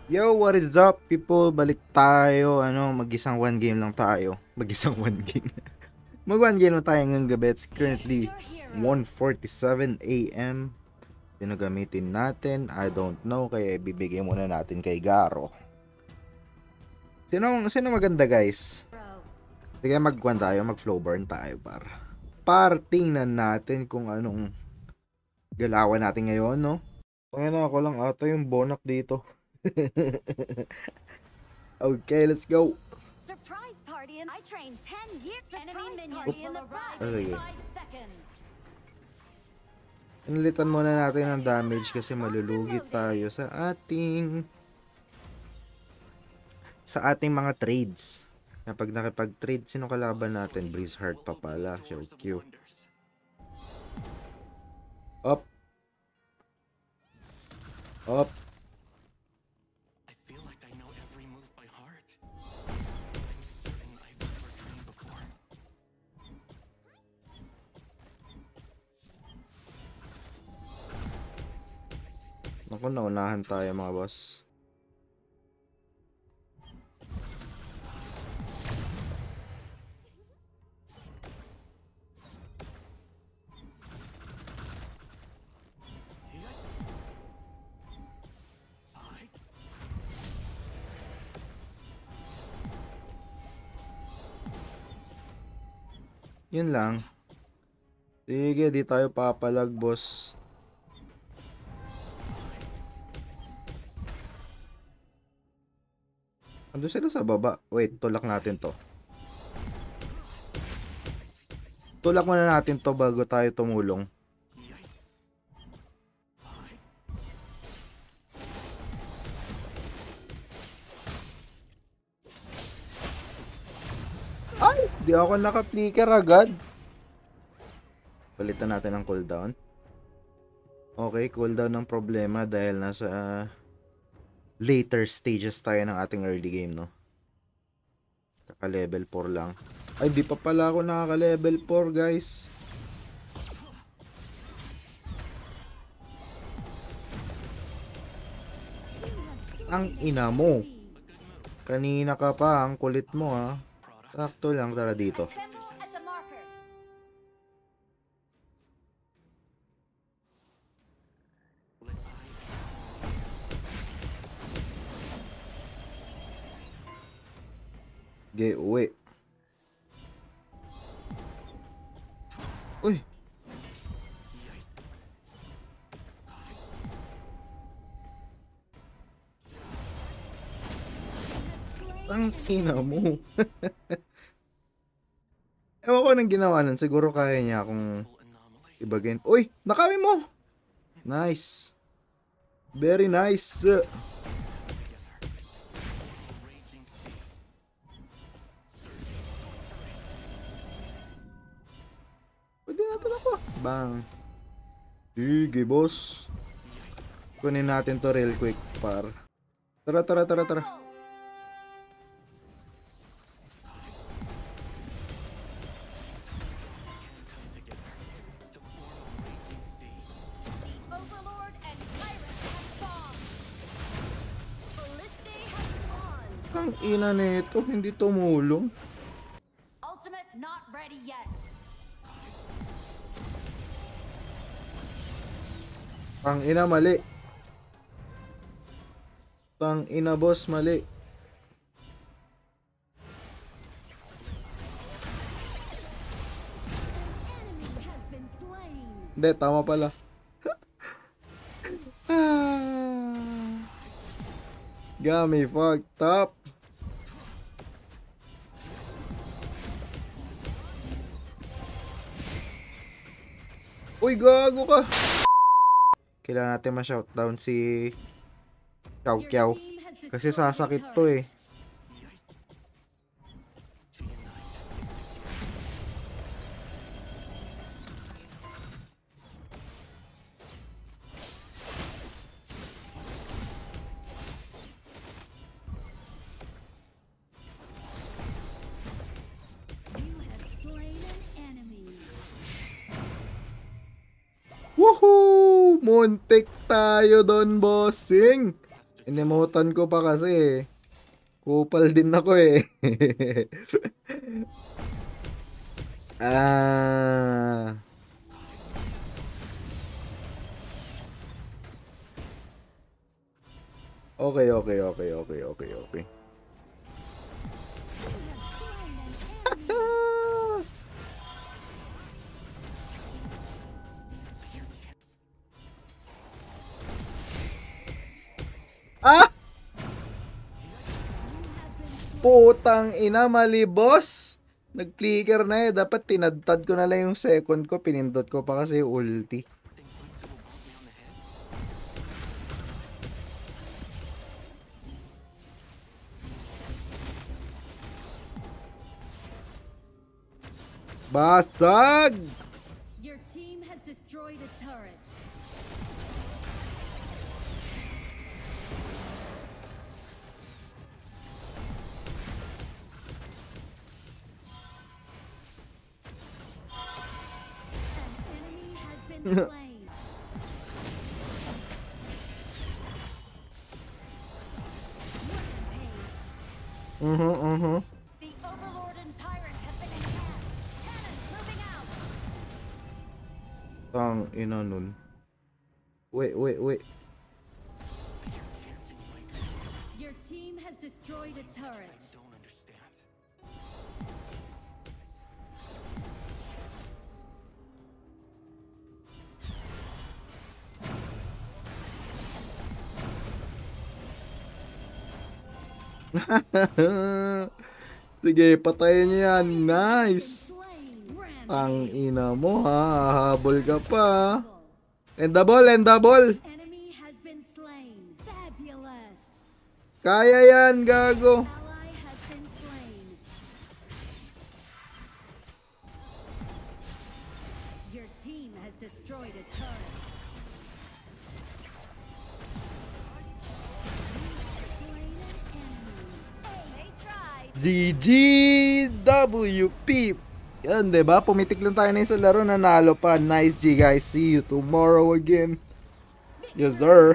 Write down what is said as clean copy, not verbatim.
Yo, what is up, people? Balik tayo. Mag-isang one game lang tayo. Mag-isang one game. Mag-one game lang tayo ngayong gabi. It's currently 1:47 a.m. Sino gamitin natin? I don't know. Kaya ibibigay muna natin kay Garo. Sino maganda, guys? Sige, mag-one tayo. Mag-flowburn tayo, para tingnan natin kung anong galawan natin ngayon, no? Kaya ako lang ata yung bonak dito. Okay, let's go. Surprise party and I trained 10 years. Enemy minion in the Sige. 5 seconds. Inilitan muna natin ang damage kasi malulugi tayo sa ating mga trades. Kapag nakipag-trade, sino kalaban natin? Breezeheart pa pala. Sure Q. Up. Up. I feel like I know every move by heart. I've never trained before. Naku, naunahan tayo mga boss. Yun lang. Sige, di tayo papalag, boss. Ando sila sa baba. Wait, tulak natin to. Tulak muna natin to bago tayo tumulong. Ay! Di ako naka-flicker agad. Palitan natin ang cooldown. Okay, cooldown ng problema dahil nasa later stages tayo ng ating early game, no? Kaka-level 4 lang. Ay, di pa pala ako nakaka-level 4, guys. Ang ina mo. Kanina ka pa, ang kulit mo, ha. Sakto lang, tara dito. Assemble at the marker. Ge, uwi. Uy. Ang ina mo. Ewan ko nang ginawa nun. Siguro kaya niya akong ibagin. Uy! Nakami mo! Nice. Very nice. Pwede natin ako. Bang. Sige, boss. Kunin natin to real quick, par. Tara, tara, tara, tara. Overlord and Tyrant have spawned. Balliste has spawned. Ang ina nito, hindi tumulong. Ultimate not ready yet. Ang ina, mali. Tang ina, boss, mali. Enemy has been slain. Hindi, tama pala. Gami fucked up. Uy, gago ka. Kailangan natin ma-shoutdown si Chow Kiao. Kasi sasakit to eh. You have slain an enemy. Woohoo! Muntik tayo doon, bossing. Inimutan ko pa kasi eh. Kupal din ako eh. Ah. Okay, okay, okay, okay, okay, okay. Ah! Putang ina, mali boss. Nag-flicker na eh. Dapat tinadtad ko na lang yung second ko. Pinindot ko pa kasi yung ulti. Basag! Your team has destroyed a turret. An enemy has been slain. Rampage. The Overlord and Tyrant have been enhanced. Cannons moving out. Tang ina nun. Wait. Your team has destroyed a turret. Don't understand. Sige, patayin niyo yan. Nice! Slain. Ang Rampage. ina mo ha. Hahabol ka pa. And double. Enemy has been slain. Fabulous. Kaya yan, gago. Ally has been slain. Your team has destroyed a turret. Slain an enemy. They tried. GGWP. Yan, diba? Pumitik lang tayo na sa laro, nanalo pa. Nice G, guys. See you tomorrow again. Yes, sir.